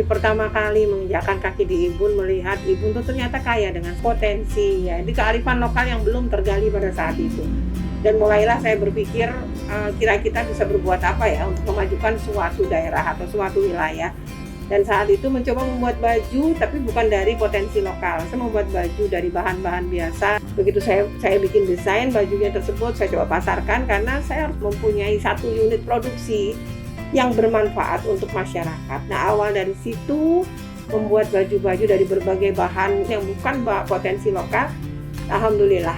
pertama kali menginjakkan kaki di Ibun, melihat Ibun itu ternyata kaya dengan potensi ya, di kearifan lokal yang belum tergali pada saat itu. Dan mulailah saya berpikir kira kita bisa berbuat apa ya untuk memajukan suatu daerah atau suatu wilayah. Dan saat itu mencoba membuat baju, tapi bukan dari potensi lokal. Saya membuat baju dari bahan-bahan biasa. Begitu saya bikin desain bajunya tersebut, saya coba pasarkan karena saya harus mempunyai satu unit produksi yang bermanfaat untuk masyarakat. Nah, awal dari situ membuat baju-baju dari berbagai bahan yang bukan potensi lokal. Alhamdulillah,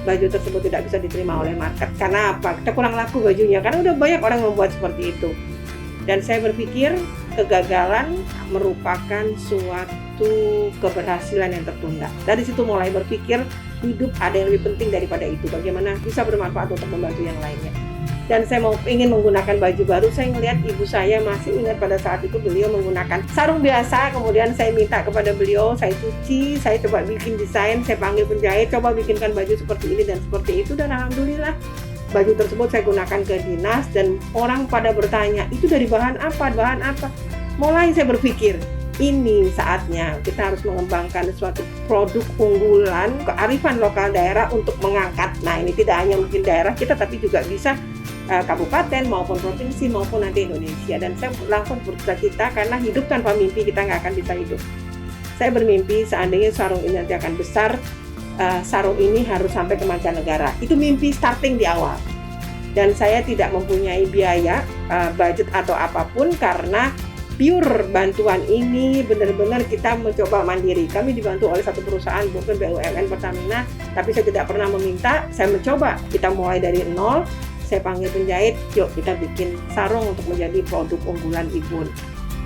baju tersebut tidak bisa diterima oleh market. Karena apa? Kita kurang laku bajunya, karena udah banyak orang membuat seperti itu. Dan saya berpikir kegagalan merupakan suatu keberhasilan yang tertunda. Dari situ mulai berpikir hidup ada yang lebih penting daripada itu. Bagaimana bisa bermanfaat untuk membantu yang lainnya. Dan saya ingin menggunakan baju baru. Saya melihat ibu saya, masih ingat pada saat itu beliau menggunakan sarung biasa. Kemudian saya minta kepada beliau, saya cuci, saya coba bikin desain, saya panggil penjahit, coba bikinkan baju seperti ini dan seperti itu. Dan alhamdulillah baju tersebut saya gunakan ke dinas dan orang pada bertanya, itu dari bahan apa? Bahan apa? Mulai saya berpikir, ini saatnya kita harus mengembangkan suatu produk unggulan, kearifan lokal daerah untuk mengangkat. Nah, ini tidak hanya mungkin daerah kita, tapi juga bisa kabupaten maupun provinsi maupun nanti Indonesia. Dan saya langsung bercita-cita karena hidup tanpa mimpi kita nggak akan bisa hidup. Saya bermimpi seandainya sarung ini nanti akan besar, sarung ini harus sampai ke mancanegara. Itu mimpi starting di awal. Dan saya tidak mempunyai biaya, budget atau apapun karena pure bantuan ini benar-benar kita mencoba mandiri. Kami dibantu oleh satu perusahaan, bukan BUMN Pertamina, tapi saya tidak pernah meminta, saya mencoba. Kita mulai dari nol, saya panggil penjahit, yuk kita bikin sarung untuk menjadi produk unggulan Ibun.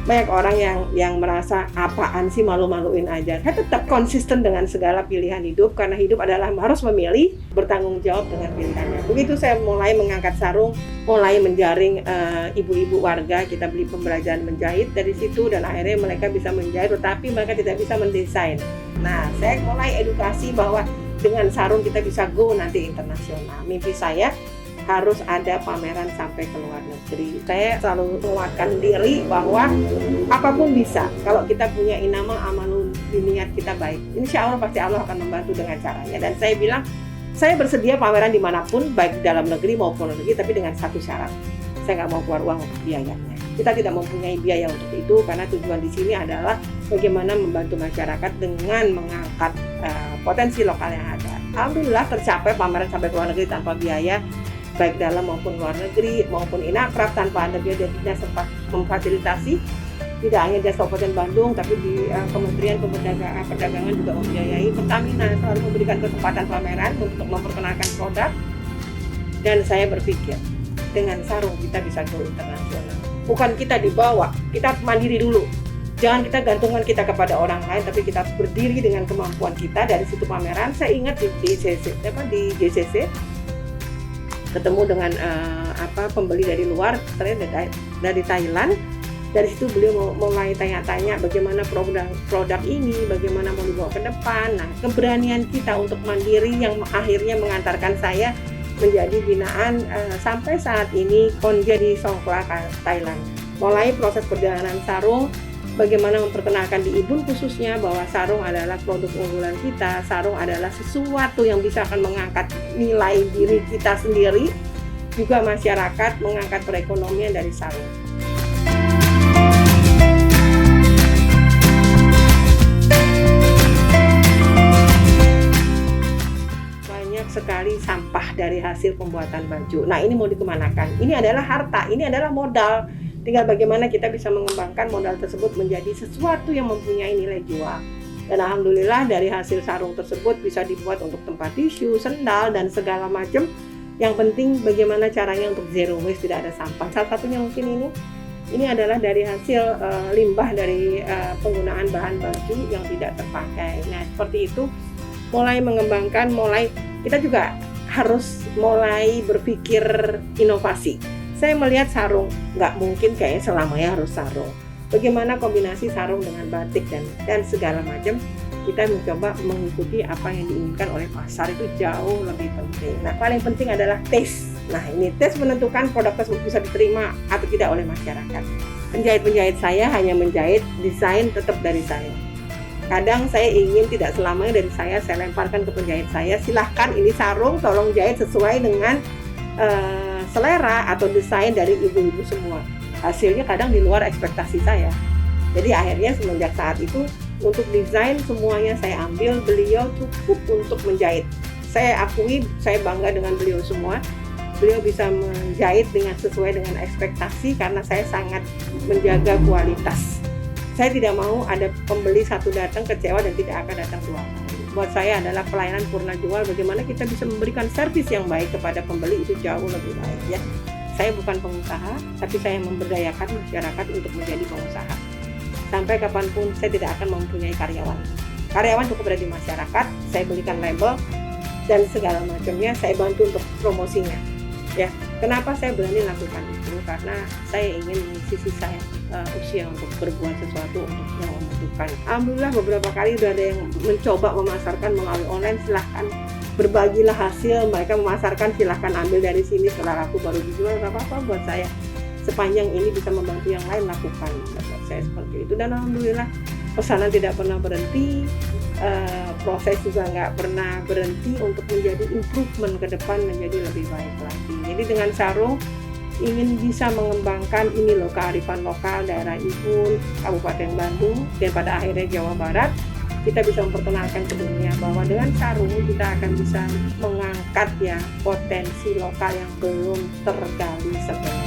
Banyak orang yang merasa apaan sih, malu-maluin aja. Saya tetap konsisten dengan segala pilihan hidup karena hidup adalah harus memilih, bertanggung jawab dengan pilihannya. Begitu saya mulai mengangkat sarung, mulai menjaring ibu-ibu warga, kita beli pembelajaran menjahit dari situ dan akhirnya mereka bisa menjahit tetapi mereka tidak bisa mendesain. Nah, saya mulai edukasi bahwa dengan sarung kita bisa go nanti internasional. Mimpi saya harus ada pameran sampai ke luar negeri. Saya selalu menguatkan diri bahwa apapun bisa. Kalau kita punya inama amalun, niat kita baik, insya Allah pasti Allah akan membantu dengan caranya. Dan saya bilang, saya bersedia pameran dimanapun, baik di dalam negeri maupun luar negeri, tapi dengan satu syarat. Saya nggak mau keluar uang untuk biayanya. Kita tidak mempunyai biaya untuk itu karena tujuan di sini adalah bagaimana membantu masyarakat dengan mengangkat potensi lokal yang ada. Alhamdulillah tercapai pameran sampai ke luar negeri tanpa biaya, baik dalam maupun luar negeri maupun Inakraf, tanpa ada biaya. Dinas sempat memfasilitasi, tidak hanya di Kabupaten Bandung tapi di Kementerian Perdagangan juga membiayai. Pertamina selalu memberikan kesempatan pameran untuk memperkenalkan produk. Dan saya berpikir dengan sarung kita bisa go internasional. Bukan kita dibawa, kita mandiri dulu. Jangan kita gantungan kita kepada orang lain, tapi kita berdiri dengan kemampuan kita. Dari situ pameran, saya ingat di JCC ketemu dengan pembeli dari luar, ternyata dari Thailand. Dari situ beliau mulai tanya-tanya bagaimana produk ini, bagaimana mau dibawa ke depan. Nah, keberanian kita untuk mandiri yang akhirnya mengantarkan saya menjadi binaan sampai saat ini Konja di Songkhla, Thailand. Mulai proses perjalanan sarung, bagaimana memperkenalkan di Ibun khususnya bahwa sarung adalah produk unggulan kita. Sarung adalah sesuatu yang bisa akan mengangkat nilai diri kita sendiri, juga masyarakat mengangkat perekonomian dari sarung. Banyak sekali sampah dari hasil pembuatan baju. Nah, ini mau dikemanakan? Ini adalah harta, ini adalah modal. Tinggal bagaimana kita bisa mengembangkan modal tersebut menjadi sesuatu yang mempunyai nilai jual. Dan alhamdulillah dari hasil sarung tersebut bisa dibuat untuk tempat tisu, sendal, dan segala macam. Yang penting bagaimana caranya untuk zero waste, tidak ada sampah. Salah satunya mungkin ini adalah dari hasil limbah dari penggunaan bahan baju yang tidak terpakai. Nah, seperti itu mulai mengembangkan, kita juga harus mulai berpikir inovasi. Saya melihat sarung, nggak mungkin kayaknya selamanya harus sarung. Bagaimana kombinasi sarung dengan batik dan segala macam, kita mencoba mengikuti apa yang diinginkan oleh pasar, itu jauh lebih penting. Nah, paling penting adalah tes. Nah, ini tes menentukan produk tersebut bisa diterima atau tidak oleh masyarakat. Penjahit-penjahit saya hanya menjahit desain tetap dari saya. Kadang saya ingin tidak selamanya dari saya lemparkan ke penjahit saya, silahkan ini sarung tolong jahit sesuai dengan selera atau desain dari ibu-ibu semua. Hasilnya kadang di luar ekspektasi saya. Jadi akhirnya semenjak saat itu untuk desain semuanya saya ambil, beliau cukup untuk menjahit. Saya akui, saya bangga dengan beliau semua. Beliau bisa menjahit dengan sesuai dengan ekspektasi karena saya sangat menjaga kualitas. Saya tidak mau ada pembeli satu datang kecewa dan tidak akan datang dua kali. Buat saya adalah pelayanan purna jual, bagaimana kita bisa memberikan servis yang baik kepada pembeli itu jauh lebih baik ya. Saya bukan pengusaha, tapi saya memberdayakan masyarakat untuk menjadi pengusaha. Sampai kapanpun saya tidak akan mempunyai karyawan. Karyawan cukup ada di masyarakat, saya belikan label dan segala macamnya, saya bantu untuk promosinya. Ya, kenapa saya berani lakukan itu? Karena saya ingin mengisi sisa usia untuk berbuat sesuatu untuk yang membutuhkan. Alhamdulillah beberapa kali sudah ada yang mencoba memasarkan melalui online, silahkan berbagilah hasil, mereka memasarkan silahkan ambil dari sini, setelah aku baru dijual, gak apa-apa buat saya. Sepanjang ini bisa membantu yang lain, lakukan. Buat saya seperti itu, dan alhamdulillah pesanan tidak pernah berhenti. Proses juga nggak pernah berhenti untuk menjadi improvement ke depan, menjadi lebih baik lagi. Jadi dengan sarung ingin bisa mengembangkan ini loh kearifan lokal daerah Ibun, Kabupaten Bandung, dan pada akhirnya Jawa Barat. Kita bisa memperkenalkan ke dunia bahwa dengan sarung kita akan bisa mengangkat ya potensi lokal yang belum tergali sebenarnya.